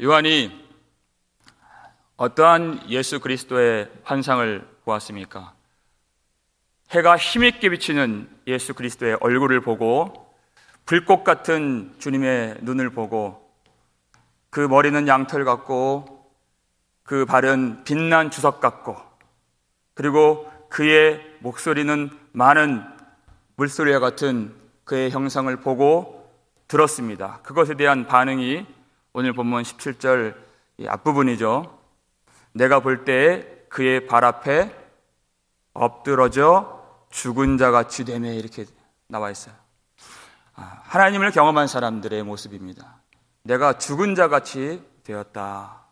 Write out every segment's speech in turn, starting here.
요한이 어떠한 예수 그리스도의 환상을 보았습니까? 해가 힘있게 비치는 예수 그리스도의 얼굴을 보고 불꽃 같은 주님의 눈을 보고 그 머리는 양털 같고 그 발은 빛난 주석 같고 그리고 그의 목소리는 많은 물소리와 같은 그의 형상을 보고 들었습니다. 그것에 대한 반응이 오늘 본문 17절 앞부분이죠. 내가 볼 때에 그의 발 앞에 엎드러져 죽은 자 같이 되매, 이렇게 나와 있어요. 하나님을 경험한 사람들의 모습입니다. 내가 죽은 자 같이 되었다.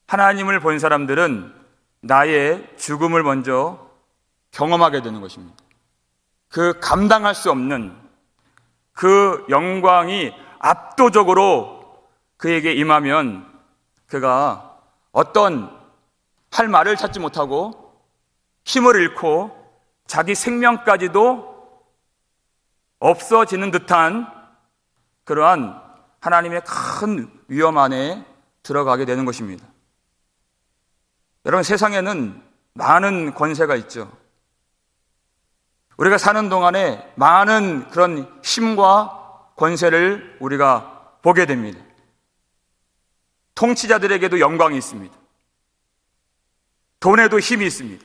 하나님을 본 사람들은 나의 죽음을 먼저 경험하게 되는 것입니다. 그 감당할 수 없는 그 영광이 압도적으로 그에게 임하면 그가 어떤 할 말을 찾지 못하고 힘을 잃고 자기 생명까지도 없어지는 듯한 그러한 하나님의 큰 위험 안에 들어가게 되는 것입니다. 여러분, 세상에는 많은 권세가 있죠. 우리가 사는 동안에 많은 그런 힘과 권세를 우리가 보게 됩니다. 통치자들에게도 영광이 있습니다. 돈에도 힘이 있습니다.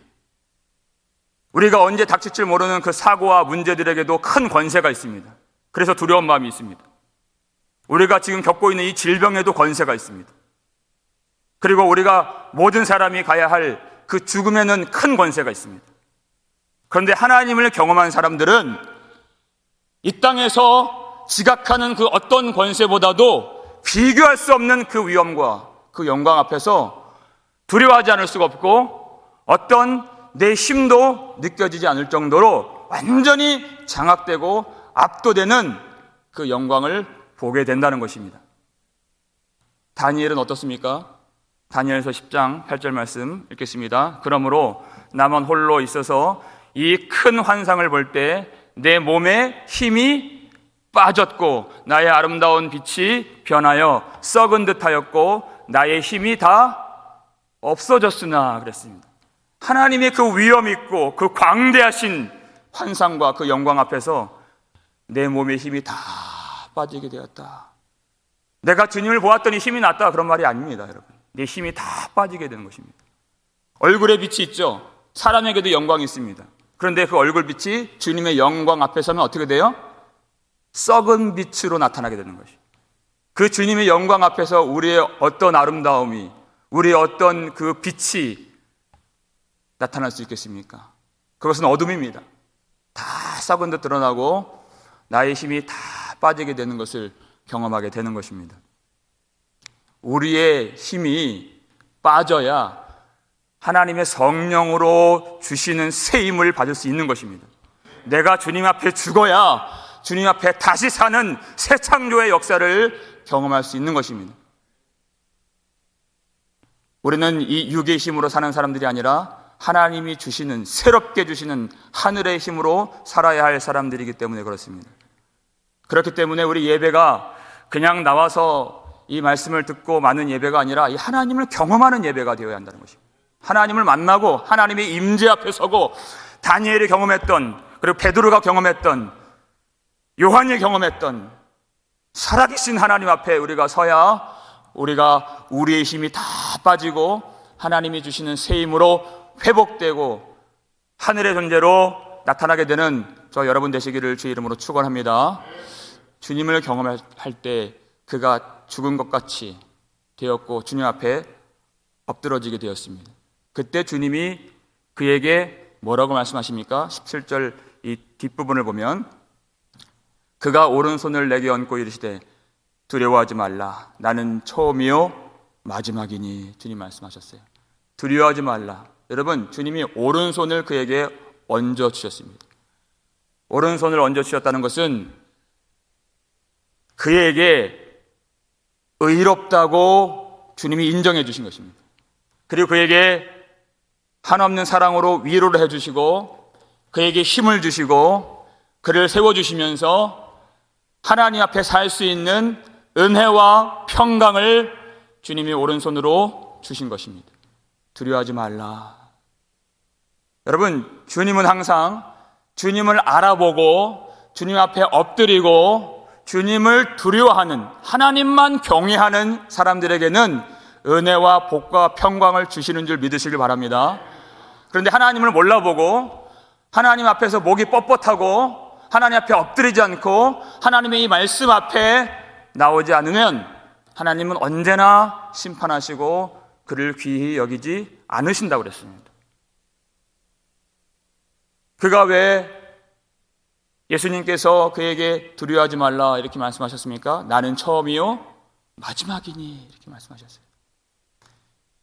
우리가 언제 닥칠지 모르는 그 사고와 문제들에게도 큰 권세가 있습니다. 그래서 두려운 마음이 있습니다. 우리가 지금 겪고 있는 이 질병에도 권세가 있습니다. 그리고 우리가 모든 사람이 가야 할 그 죽음에는 큰 권세가 있습니다. 그런데 하나님을 경험한 사람들은 이 땅에서 지각하는 그 어떤 권세보다도 비교할 수 없는 그 위엄과 그 영광 앞에서 두려워하지 않을 수가 없고 어떤 내 힘도 느껴지지 않을 정도로 완전히 장악되고 압도되는 그 영광을 보게 된다는 것입니다. 다니엘은 어떻습니까? 다니엘서 10장 8절 말씀 읽겠습니다. 그러므로 나만 홀로 있어서 이 큰 환상을 볼 때 내 몸에 힘이 빠졌고 나의 아름다운 빛이 변하여 썩은 듯하였고 나의 힘이 다 없어졌으나 그랬습니다. 하나님의 그 위엄 있고 그 광대하신 환상과 그 영광 앞에서 내 몸의 힘이 다 빠지게 되었다. 내가 주님을 보았더니 힘이 났다, 그런 말이 아닙니다, 여러분. 내 힘이 다 빠지게 되는 것입니다. 얼굴에 빛이 있죠. 사람에게도 영광이 있습니다. 그런데 그 얼굴 빛이 주님의 영광 앞에 서면 어떻게 돼요? 썩은 빛으로 나타나게 되는 것이죠. 그 주님의 영광 앞에서 우리의 어떤 아름다움이, 우리의 어떤 그 빛이 나타날 수 있겠습니까? 그것은 어둠입니다. 다 썩은 듯 드러나고 나의 힘이 다 빠지게 되는 것을 경험하게 되는 것입니다. 우리의 힘이 빠져야 하나님의 성령으로 주시는 새 힘을 받을 수 있는 것입니다. 내가 주님 앞에 죽어야 주님 앞에 다시 사는 새 창조의 역사를 경험할 수 있는 것입니다. 우리는 이 육의 힘으로 사는 사람들이 아니라 하나님이 주시는, 새롭게 주시는 하늘의 힘으로 살아야 할 사람들이기 때문에 그렇습니다. 그렇기 때문에 우리 예배가 그냥 나와서 이 말씀을 듣고 마는 예배가 아니라 이 하나님을 경험하는 예배가 되어야 한다는 것입니다. 하나님을 만나고 하나님의 임재 앞에 서고 다니엘이 경험했던, 그리고 베드로가 경험했던, 요한이 경험했던 살아계신 하나님 앞에 우리가 서야 우리가 우리의 힘이 다 빠지고 하나님이 주시는 새 힘으로 회복되고 하늘의 존재로 나타나게 되는 저 여러분 되시기를 주의 이름으로 축원합니다. 주님을 경험할 때 그가 죽은 것 같이 되었고 주님 앞에 엎드러지게 되었습니다. 그때 주님이 그에게 뭐라고 말씀하십니까? 17절 이 뒷부분을 보면 그가 오른손을 내게 얹고 이르시되 두려워하지 말라. 나는 처음이요 마지막이니. 주님 말씀하셨어요. 두려워하지 말라. 여러분, 주님이 오른손을 그에게 얹어주셨습니다. 오른손을 얹어주셨다는 것은 그에게 의롭다고 주님이 인정해 주신 것입니다. 그리고 그에게 한없는 사랑으로 위로를 해주시고 그에게 힘을 주시고 그를 세워주시면서 하나님 앞에 살 수 있는 은혜와 평강을 주님이 오른손으로 주신 것입니다. 두려워하지 말라. 여러분, 주님은 항상 주님을 알아보고 주님 앞에 엎드리고 주님을 두려워하는, 하나님만 경외하는 사람들에게는 은혜와 복과 평강을 주시는 줄 믿으시길 바랍니다. 그런데 하나님을 몰라보고 하나님 앞에서 목이 뻣뻣하고 하나님 앞에 엎드리지 않고 하나님의 이 말씀 앞에 나오지 않으면 하나님은 언제나 심판하시고 그를 귀히 여기지 않으신다고 그랬습니다. 그가 왜 예수님께서 그에게 두려워하지 말라 이렇게 말씀하셨습니까? 나는 처음이요 마지막이니 이렇게 말씀하셨어요.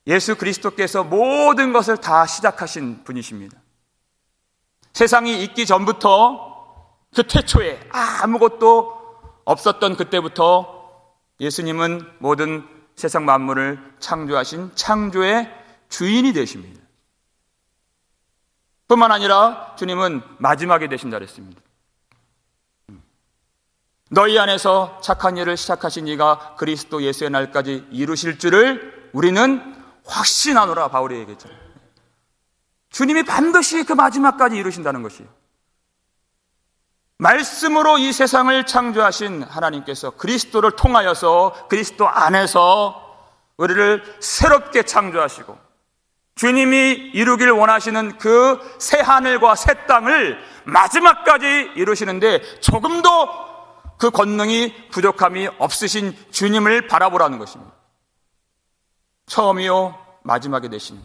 예수 그리스도께서 모든 것을 다 시작하신 분이십니다. 세상이 있기 전부터 그 태초에 아무것도 없었던 그때부터 예수님은 모든 세상 만물을 창조하신 창조의 주인이 되십니다. 뿐만 아니라 주님은 마지막에 되신다 그랬습니다. 너희 안에서 착한 일을 시작하신 이가 그리스도 예수의 날까지 이루실 줄을 우리는 확신하노라, 바울이 얘기했죠. 주님이 반드시 그 마지막까지 이루신다는 것이에요. 말씀으로 이 세상을 창조하신 하나님께서 그리스도를 통하여서 그리스도 안에서 우리를 새롭게 창조하시고 주님이 이루길 원하시는 그 새 하늘과 새 땅을 마지막까지 이루시는데 조금도 그 권능이 부족함이 없으신 주님을 바라보라는 것입니다. 처음이요 마지막에 되시는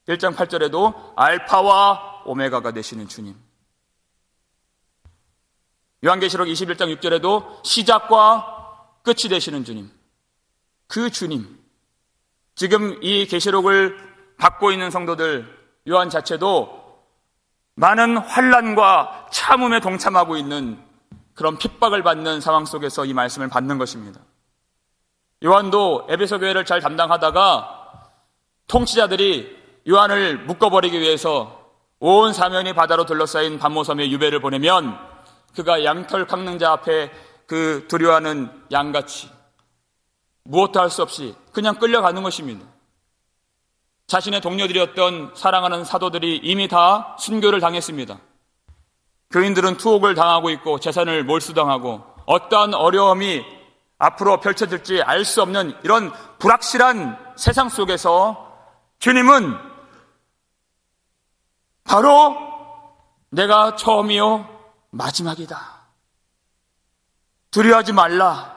1장 8절에도 알파와 오메가가 되시는 주님, 요한계시록 21장 6절에도 시작과 끝이 되시는 주님, 그 주님, 지금 이 계시록을 받고 있는 성도들, 요한 자체도 많은 환난과 참음에 동참하고 있는 그런 핍박을 받는 상황 속에서 이 말씀을 받는 것입니다. 요한도 에베소 교회를 잘 담당하다가 통치자들이 요한을 묶어버리기 위해서 온 사면이 바다로 둘러싸인 반모섬에 유배를 보내면 그가 양털 깎는 자 앞에 그 두려워하는 양같이 무엇도 할 수 없이 그냥 끌려가는 것입니다. 자신의 동료들이었던 사랑하는 사도들이 이미 다 순교를 당했습니다. 교인들은 투옥을 당하고 있고 재산을 몰수당하고 어떠한 어려움이 앞으로 펼쳐질지 알 수 없는 이런 불확실한 세상 속에서 주님은 바로 내가 처음이요 마지막이다. 두려워하지 말라.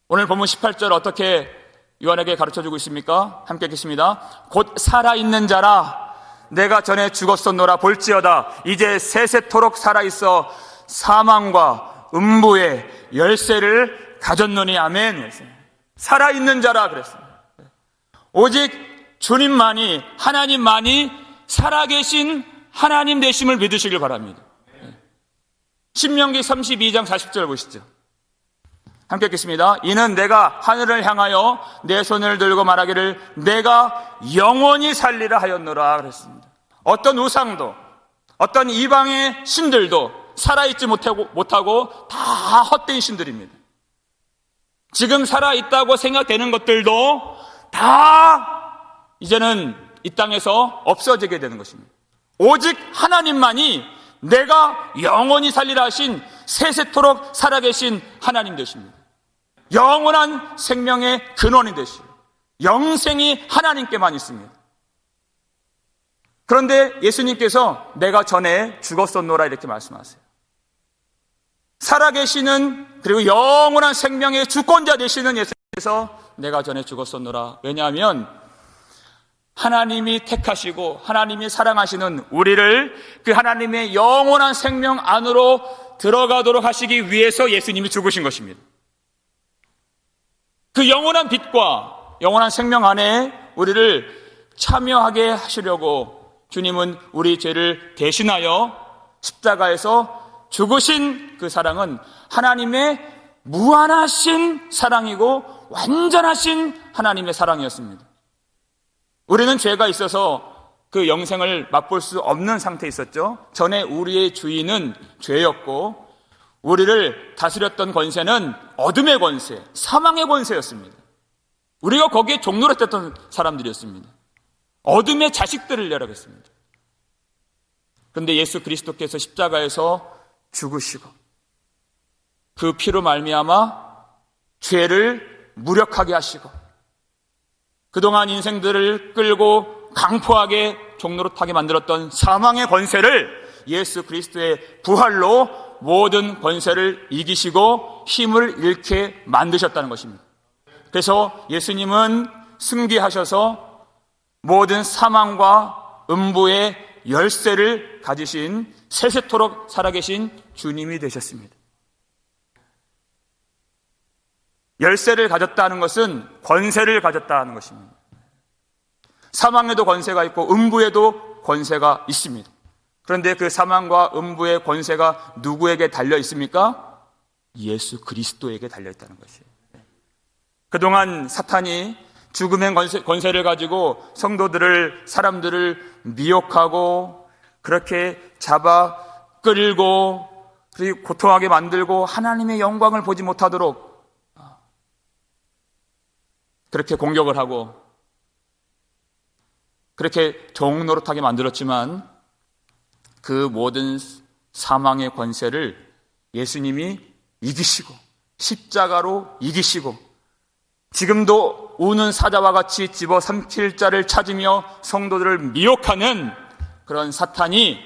오늘 본문 18절 어떻게 요한에게 가르쳐주고 있습니까? 함께 읽겠습니다. 곧 살아있는 자라 내가 전에 죽었었노라 볼지어다 이제 세세토록 살아있어 사망과 음부의 열쇠를 가졌노니 아멘. 살아있는 자라 그랬습니다. 오직 주님만이, 하나님만이 살아계신 하나님 되심을 믿으시길 바랍니다. 신명기 32장 40절 보시죠. 함께 읽겠습니다. 이는 내가 하늘을 향하여 내 손을 들고 말하기를 내가 영원히 살리라 하였노라 그랬습니다. 어떤 우상도 어떤 이방의 신들도 살아있지 못하고 다 헛된 신들입니다. 지금 살아있다고 생각되는 것들도 다 이제는 이 땅에서 없어지게 되는 것입니다. 오직 하나님만이 내가 영원히 살리라 하신 세세토록 살아계신 하나님 되십니다. 영원한 생명의 근원이 되시고 영생이 하나님께만 있습니다. 그런데 예수님께서 내가 전에 죽었었노라 이렇게 말씀하세요. 살아계시는 그리고 영원한 생명의 주권자 되시는 예수님께서 내가 전에 죽었었노라. 왜냐하면 하나님이 택하시고 하나님이 사랑하시는 우리를 그 하나님의 영원한 생명 안으로 들어가도록 하시기 위해서 예수님이 죽으신 것입니다. 그 영원한 빛과 영원한 생명 안에 우리를 참여하게 하시려고 주님은 우리 죄를 대신하여 십자가에서 죽으신 그 사랑은 하나님의 무한하신 사랑이고 완전하신 하나님의 사랑이었습니다. 우리는 죄가 있어서 그 영생을 맛볼 수 없는 상태에 있었죠. 전에 우리의 주인은 죄였고 우리를 다스렸던 권세는 어둠의 권세, 사망의 권세였습니다. 우리가 거기에 종노릇했던 사람들이었습니다. 어둠의 자식들을 여러겠습니다. 그런데 예수 그리스도께서 십자가에서 죽으시고 그 피로 말미암아 죄를 무력하게 하시고 그동안 인생들을 끌고 강포하게 종노릇하게 만들었던 사망의 권세를 예수 그리스도의 부활로 모든 권세를 이기시고 힘을 잃게 만드셨다는 것입니다. 그래서 예수님은 승리하셔서 모든 사망과 음부의 열쇠를 가지신 세세토록 살아계신 주님이 되셨습니다. 열쇠를 가졌다는 것은 권세를 가졌다는 것입니다. 사망에도 권세가 있고 음부에도 권세가 있습니다. 그런데 그 사망과 음부의 권세가 누구에게 달려 있습니까? 예수 그리스도에게 달려 있다는 것이에요. 그동안 사탄이 죽음의 권세를 가지고 성도들을, 사람들을 미혹하고 그렇게 잡아 끌고 그리고 고통하게 만들고 하나님의 영광을 보지 못하도록 그렇게 공격을 하고 그렇게 종노릇하게 만들었지만 그 모든 사망의 권세를 예수님이 이기시고 십자가로 이기시고 지금도 우는 사자와 같이 집어삼킬 자를 찾으며 성도들을 미혹하는 그런 사탄이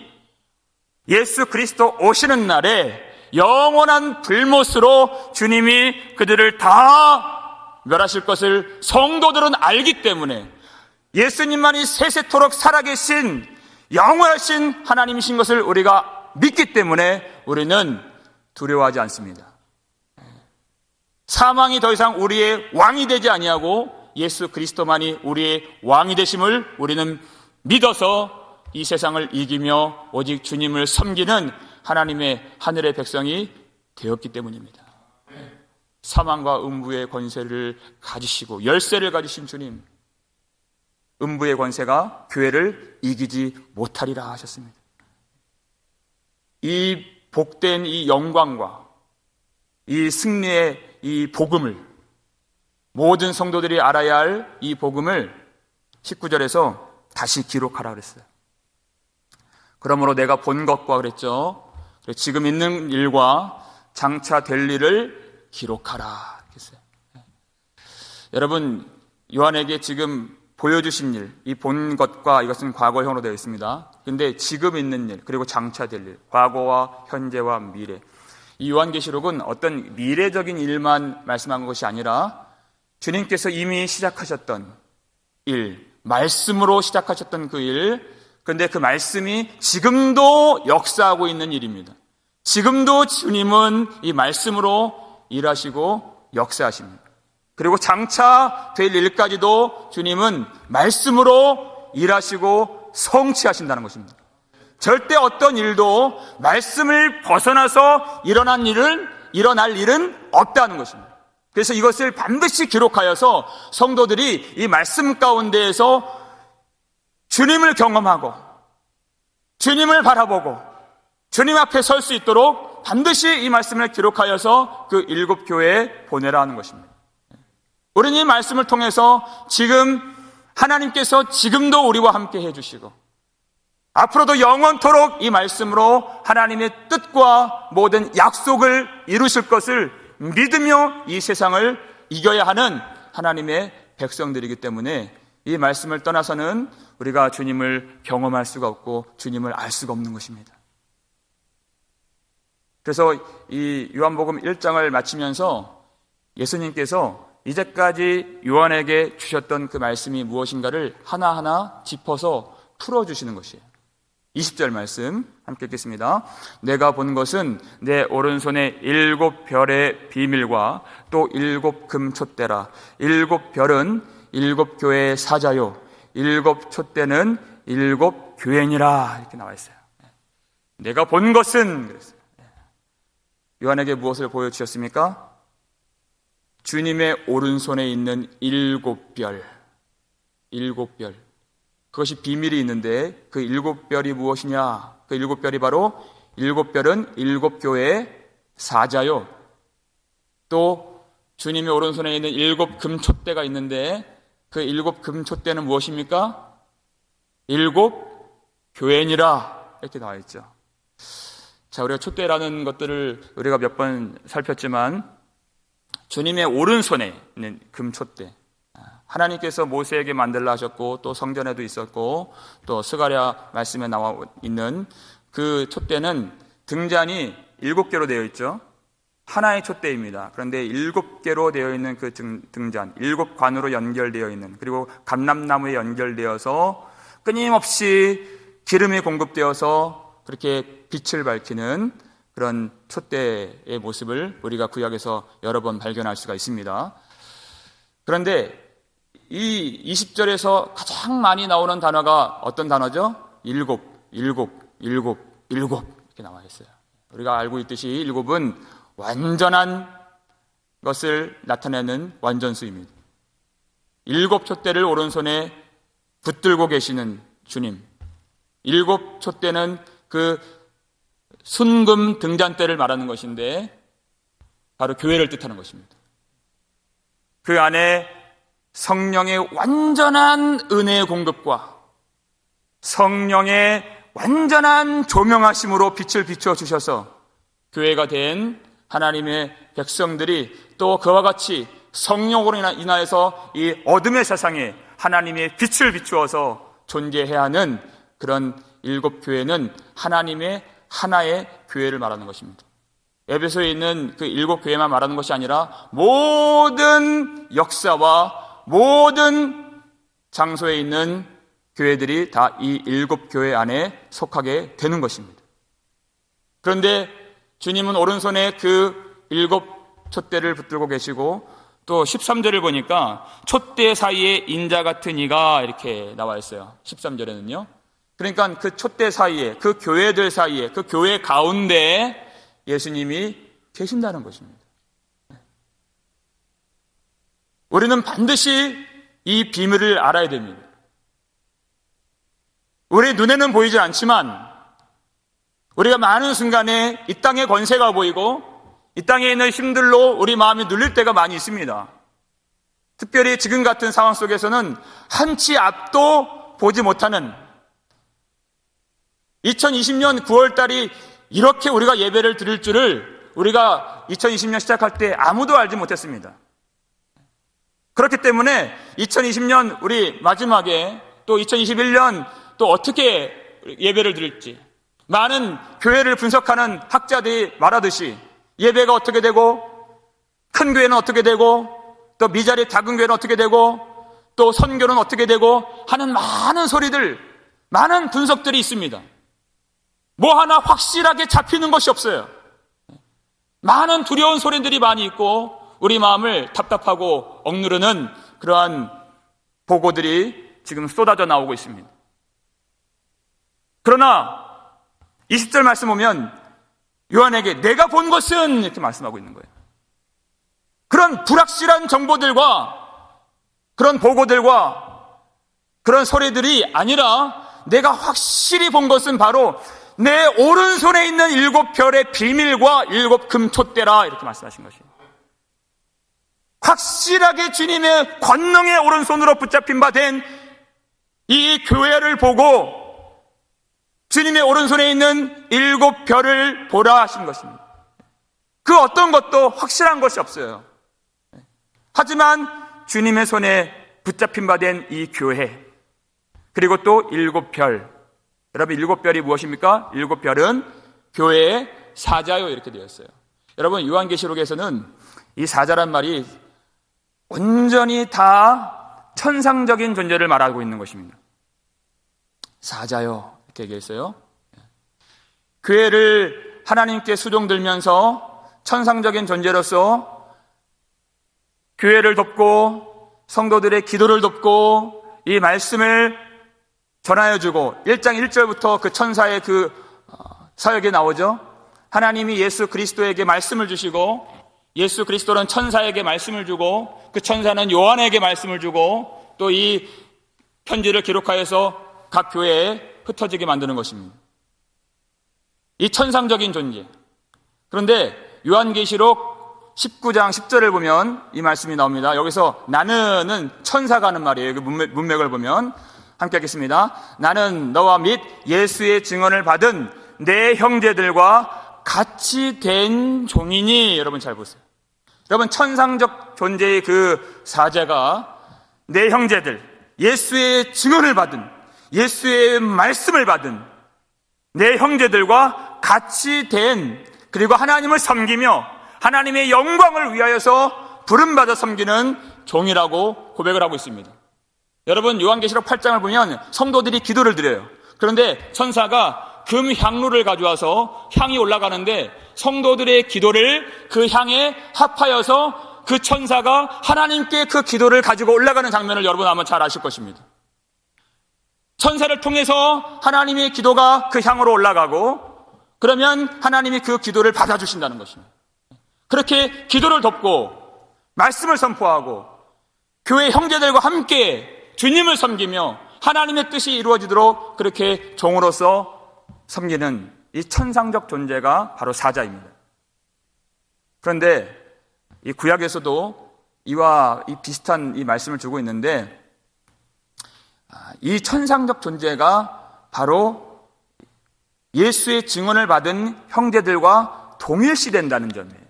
예수 그리스도 오시는 날에 영원한 불못으로 주님이 그들을 다 멸하실 것을 성도들은 알기 때문에 예수님만이 세세토록 살아계신 영원하신 하나님이신 것을 우리가 믿기 때문에 우리는 두려워하지 않습니다. 사망이 더 이상 우리의 왕이 되지 아니하고 예수 그리스도만이 우리의 왕이 되심을 우리는 믿어서 이 세상을 이기며 오직 주님을 섬기는 하나님의 하늘의 백성이 되었기 때문입니다. 사망과 음부의 권세를 가지시고 열쇠를 가지신 주님, 음부의 권세가 교회를 이기지 못하리라 하셨습니다. 이 복된 이 영광과 이 승리의 이 복음을 모든 성도들이 알아야 할 이 복음을 19절에서 다시 기록하라 그랬어요. 그러므로 내가 본 것과 그랬죠. 지금 있는 일과 장차 될 일을 기록하라 그랬어요. 여러분, 요한에게 지금 보여주신 일, 이 본 것과 이것은 과거형으로 되어 있습니다. 그런데 지금 있는 일, 그리고 장차 될 일, 과거와 현재와 미래, 이 요한계시록은 어떤 미래적인 일만 말씀한 것이 아니라 주님께서 이미 시작하셨던 일, 말씀으로 시작하셨던 그 일, 그런데 그 말씀이 지금도 역사하고 있는 일입니다. 지금도 주님은 이 말씀으로 일하시고 역사하십니다. 그리고 장차 될 일까지도 주님은 말씀으로 일하시고 성취하신다는 것입니다. 절대 어떤 일도 말씀을 벗어나서 일어날 일은 없다는 것입니다. 그래서 이것을 반드시 기록하여서 성도들이 이 말씀 가운데에서 주님을 경험하고 주님을 바라보고 주님 앞에 설 수 있도록 반드시 이 말씀을 기록하여서 그 일곱 교회에 보내라 하는 것입니다. 우리는 이 말씀을 통해서 지금 하나님께서 지금도 우리와 함께 해주시고 앞으로도 영원토록 이 말씀으로 하나님의 뜻과 모든 약속을 이루실 것을 믿으며 이 세상을 이겨야 하는 하나님의 백성들이기 때문에 이 말씀을 떠나서는 우리가 주님을 경험할 수가 없고 주님을 알 수가 없는 것입니다. 그래서 이 요한복음 1장을 마치면서 예수님께서 이제까지 요한에게 주셨던 그 말씀이 무엇인가를 하나하나 짚어서 풀어주시는 것이에요. 20절 말씀 함께 읽겠습니다. 내가 본 것은 내 오른손에 7 별의 비밀과 또 7 금촛대라. 7 별은 7 교회의 사자요 7 촛대는 7 교회니라. 이렇게 나와 있어요. 내가 본 것은 그랬어요. 요한에게 무엇을 보여주셨습니까? 주님의 오른손에 있는 7 별, 7 별. 그것이 비밀이 있는데 그 7 별이 무엇이냐? 그 7 별이 바로 7 별은 7 교회의 사자요. 또 주님의 오른손에 있는 7 금촛대가 있는데 그 7 금촛대는 무엇입니까? 7 교회니라 이렇게 나와 있죠. 자, 우리가 촛대라는 것들을 우리가 몇 번 살폈지만 주님의 오른손에 있는 금촛대, 하나님께서 모세에게 만들라 하셨고 또 성전에도 있었고 또 스가랴 말씀에 나와 있는 그 촛대는 등잔이 7개로 되어 있죠. 하나의 촛대입니다. 그런데 7개로 되어 있는 그 등잔, 7관으로 연결되어 있는, 그리고 감람나무에 연결되어서 끊임없이 기름이 공급되어서 그렇게 빛을 밝히는 그런 촛대의 모습을 우리가 구약에서 여러 번 발견할 수가 있습니다. 그런데 이 20절에서 가장 많이 나오는 단어가 어떤 단어죠? 7 이렇게 나와 있어요. 우리가 알고 있듯이 7은 완전한 것을 나타내는 완전수입니다. 7 촛대를 오른손에 붙들고 계시는 주님, 7 촛대는 그 순금 등잔대를 말하는 것인데 바로 교회를 뜻하는 것입니다. 그 안에 성령의 완전한 은혜의 공급과 성령의 완전한 조명하심으로 빛을 비추어 주셔서 교회가 된 하나님의 백성들이 또 그와 같이 성령으로 인하여서 이 어둠의 세상에 하나님의 빛을 비추어서 존재해야 하는 그런 7 교회는 하나님의 하나의 교회를 말하는 것입니다. 에베소에 있는 그 7 교회만 말하는 것이 아니라 모든 역사와 모든 장소에 있는 교회들이 다 이 7 교회 안에 속하게 되는 것입니다. 그런데 주님은 오른손에 그 7 촛대를 붙들고 계시고 또 13절을 보니까 촛대 사이에 인자 같은 이가 이렇게 나와 있어요. 13절에는요. 그러니까 그 촛대 사이에, 그 교회들 사이에, 그 교회 가운데 예수님이 계신다는 것입니다. 우리는 반드시 이 비밀을 알아야 됩니다. 우리 눈에는 보이지 않지만 우리가 많은 순간에 이 땅의 권세가 보이고 이 땅에 있는 힘들로 우리 마음이 눌릴 때가 많이 있습니다. 특별히 지금 같은 상황 속에서는 한치 앞도 보지 못하는 2020년 9월달이 이렇게 우리가 예배를 드릴 줄을 우리가 2020년 시작할 때 아무도 알지 못했습니다. 그렇기 때문에 2020년 우리 마지막에 또 2021년 또 어떻게 예배를 드릴지 많은 교회를 분석하는 학자들이 말하듯이 예배가 어떻게 되고 큰 교회는 어떻게 되고 또 미자리 작은 교회는 어떻게 되고 또 선교는 어떻게 되고 하는 많은 소리들, 많은 분석들이 있습니다. 뭐 하나 확실하게 잡히는 것이 없어요. 많은 두려운 소리들이 많이 있고 우리 마음을 답답하고 억누르는 그러한 보고들이 지금 쏟아져 나오고 있습니다. 그러나 20절 말씀 보면 요한에게 내가 본 것은 이렇게 말씀하고 있는 거예요. 그런 불확실한 정보들과 그런 보고들과 그런 소리들이 아니라 내가 확실히 본 것은 바로 내 오른손에 있는 7 별의 비밀과 7 금촛대라 이렇게 말씀하신 것이에요. 확실하게 주님의 권능의 오른손으로 붙잡힌 바 된 이 교회를 보고 주님의 오른손에 있는 7 별을 보라 하신 것입니다. 그 어떤 것도 확실한 것이 없어요. 하지만 주님의 손에 붙잡힌 바 된 이 교회, 그리고 또 7 별. 여러분 7 별이 무엇입니까? 7 별은 교회의 사자요 이렇게 되어 있어요. 여러분 요한계시록에서는 이 사자란 말이 온전히 다 천상적인 존재를 말하고 있는 것입니다. 사자요 이렇게 얘기했어요. 교회를 하나님께 수종들면서 천상적인 존재로서 교회를 돕고 성도들의 기도를 돕고 이 말씀을 전하여주고 1장 1절부터 그 천사의 그 사역에 나오죠. 하나님이 예수 그리스도에게 말씀을 주시고 예수 그리스도는 천사에게 말씀을 주고 그 천사는 요한에게 말씀을 주고 또 이 편지를 기록하여서 각 교회에 흩어지게 만드는 것입니다. 이 천상적인 존재. 그런데 요한계시록 19장 10절을 보면 이 말씀이 나옵니다. 여기서 나는은 천사가 하는 말이에요. 그 문맥을 보면 함께 하겠습니다. 나는 너와 및 예수의 증언을 받은 내 형제들과 같이 된 종이니. 여러분 잘 보세요. 여러분, 천상적 존재의 그 사자가 내 형제들, 예수의 증언을 받은, 예수의 말씀을 받은 내 형제들과 같이 된, 그리고 하나님을 섬기며 하나님의 영광을 위하여서 부름받아 섬기는 종이라고 고백을 하고 있습니다. 여러분, 요한계시록 8장을 보면 성도들이 기도를 드려요. 그런데 천사가 금 향로를 가져와서 향이 올라가는데 성도들의 기도를 그 향에 합하여서 그 천사가 하나님께 그 기도를 가지고 올라가는 장면을 여러분 아마 잘 아실 것입니다. 천사를 통해서 하나님의 기도가 그 향으로 올라가고, 그러면 하나님이 그 기도를 받아주신다는 것입니다. 그렇게 기도를 돕고 말씀을 선포하고 교회 형제들과 함께 주님을 섬기며 하나님의 뜻이 이루어지도록 그렇게 종으로서 섬기는 이 천상적 존재가 바로 사자입니다. 그런데 이 구약에서도 이와 이 비슷한 이 말씀을 주고 있는데, 이 천상적 존재가 바로 예수의 증언을 받은 형제들과 동일시된다는 점이에요.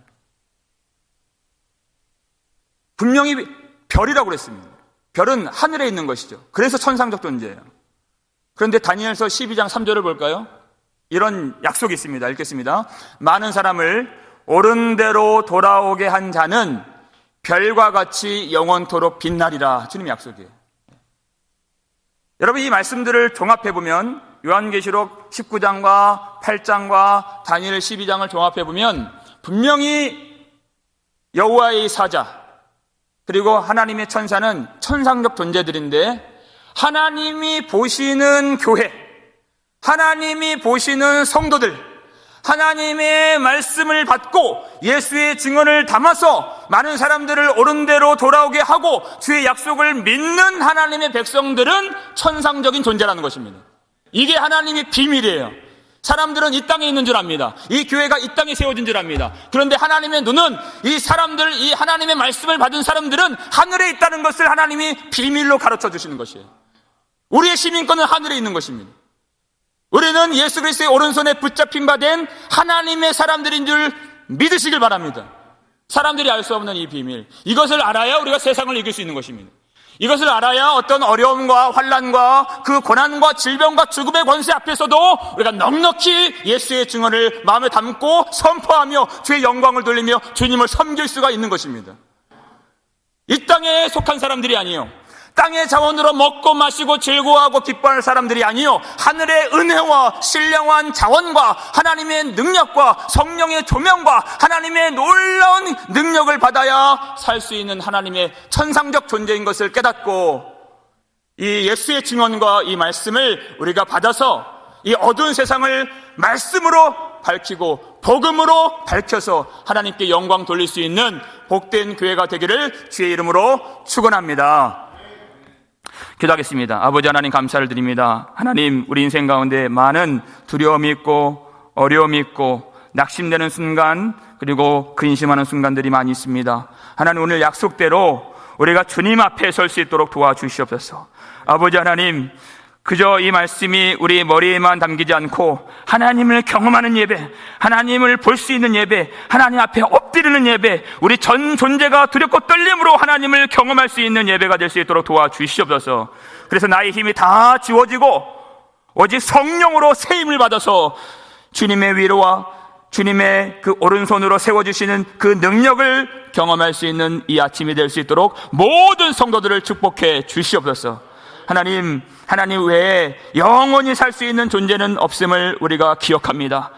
분명히 별이라고 그랬습니다. 별은 하늘에 있는 것이죠. 그래서 천상적 존재예요. 그런데 다니엘서 12장 3절을 볼까요? 이런 약속이 있습니다. 읽겠습니다. 많은 사람을 옳은 대로 돌아오게 한 자는 별과 같이 영원토록 빛나리라. 주님의 약속이에요. 여러분, 이 말씀들을 종합해보면 요한계시록 19장과 8장과 다니엘 12장을 종합해보면 분명히 여호와의 사자 그리고 하나님의 천사는 천상적 존재들인데, 하나님이 보시는 교회, 하나님이 보시는 성도들, 하나님의 말씀을 받고 예수의 증언을 담아서 많은 사람들을 옳은 대로 돌아오게 하고 주의 약속을 믿는 하나님의 백성들은 천상적인 존재라는 것입니다. 이게 하나님의 비밀이에요. 사람들은 이 땅에 있는 줄 압니다. 이 교회가 이 땅에 세워진 줄 압니다. 그런데 하나님의 눈은 이 사람들, 이 하나님의 말씀을 받은 사람들은 하늘에 있다는 것을 하나님이 비밀로 가르쳐 주시는 것이에요. 우리의 시민권은 하늘에 있는 것입니다. 우리는 예수 그리스도의 오른손에 붙잡힌 바 된 하나님의 사람들인 줄 믿으시길 바랍니다. 사람들이 알 수 없는 이 비밀, 이것을 알아야 우리가 세상을 이길 수 있는 것입니다. 이것을 알아야 어떤 어려움과 환난과 그 고난과 질병과 죽음의 권세 앞에서도 우리가 넉넉히 예수의 증언을 마음에 담고 선포하며 주의 영광을 돌리며 주님을 섬길 수가 있는 것입니다. 이 땅에 속한 사람들이 아니에요. 땅의 자원으로 먹고 마시고 즐거워하고 기뻐할 사람들이 아니요, 하늘의 은혜와 신령한 자원과 하나님의 능력과 성령의 조명과 하나님의 놀라운 능력을 받아야 살 수 있는 하나님의 천상적 존재인 것을 깨닫고 이 예수의 증언과 이 말씀을 우리가 받아서 이 어두운 세상을 말씀으로 밝히고 복음으로 밝혀서 하나님께 영광 돌릴 수 있는 복된 교회가 되기를 주의 이름으로 축원합니다. 기도하겠습니다. 아버지 하나님, 감사를 드립니다. 하나님, 우리 인생 가운데 많은 두려움이 있고 어려움이 있고 낙심되는 순간, 그리고 근심하는 순간들이 많이 있습니다. 하나님, 오늘 약속대로 우리가 주님 앞에 설 수 있도록 도와주시옵소서. 아버지 하나님, 그저 이 말씀이 우리 머리에만 담기지 않고 하나님을 경험하는 예배, 하나님을 볼 수 있는 예배, 하나님 앞에 엎드리는 예배, 우리 전 존재가 두렵고 떨림으로 하나님을 경험할 수 있는 예배가 될 수 있도록 도와주시옵소서. 그래서 나의 힘이 다 지워지고 오직 성령으로 세임을 받아서 주님의 위로와 주님의 그 오른손으로 세워주시는 그 능력을 경험할 수 있는 이 아침이 될 수 있도록 모든 성도들을 축복해 주시옵소서. 하나님 외에 영원히 살 수 있는 존재는 없음을 우리가 기억합니다.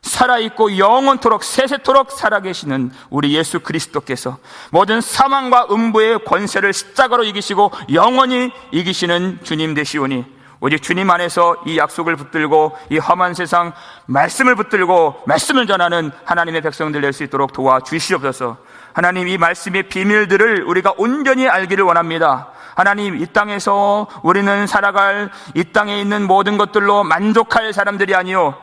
살아있고 영원토록 세세토록 살아계시는 우리 예수 그리스도께서 모든 사망과 음부의 권세를 십자가로 이기시고 영원히 이기시는 주님 되시오니 오직 주님 안에서 이 약속을 붙들고 이 험한 세상 말씀을 붙들고 말씀을 전하는 하나님의 백성들 될 수 있도록 도와주시옵소서. 하나님, 이 말씀의 비밀들을 우리가 온전히 알기를 원합니다. 하나님, 이 땅에서 우리는 살아갈 이 땅에 있는 모든 것들로 만족할 사람들이 아니요,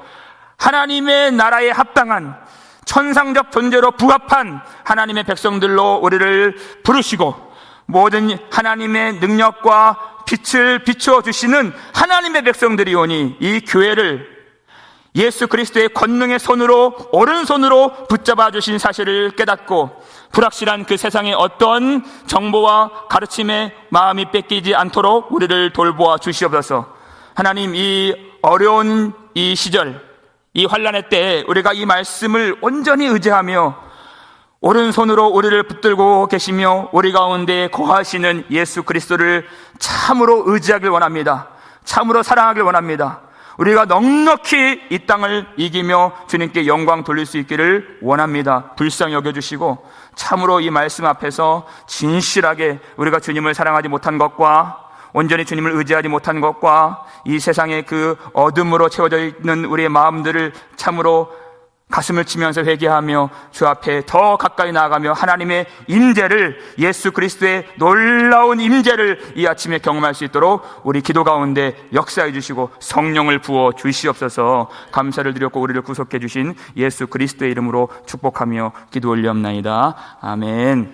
하나님의 나라에 합당한 천상적 존재로 부합한 하나님의 백성들로 우리를 부르시고 모든 하나님의 능력과 빛을 비추어 주시는 하나님의 백성들이오니 이 교회를 예수 그리스도의 권능의 손으로 오른손으로 붙잡아 주신 사실을 깨닫고 불확실한 그 세상의 어떤 정보와 가르침에 마음이 뺏기지 않도록 우리를 돌보아 주시옵소서. 하나님, 이 어려운 이 시절, 이 환난의 때에 우리가 이 말씀을 온전히 의지하며 오른손으로 우리를 붙들고 계시며 우리 가운데 거하시는 예수 그리스도를 참으로 의지하길 원합니다. 참으로 사랑하길 원합니다. 우리가 넉넉히 이 땅을 이기며 주님께 영광 돌릴 수 있기를 원합니다. 불쌍히 여겨주시고 참으로 이 말씀 앞에서 진실하게 우리가 주님을 사랑하지 못한 것과 온전히 주님을 의지하지 못한 것과 이 세상의 그 어둠으로 채워져 있는 우리의 마음들을 참으로 가슴을 치면서 회개하며 주 앞에 더 가까이 나아가며 하나님의 임재를, 예수 그리스도의 놀라운 임재를 이 아침에 경험할 수 있도록 우리 기도 가운데 역사해 주시고 성령을 부어 주시옵소서. 감사를 드렸고 우리를 구속해 주신 예수 그리스도의 이름으로 축복하며 기도 올리옵나이다. 아멘.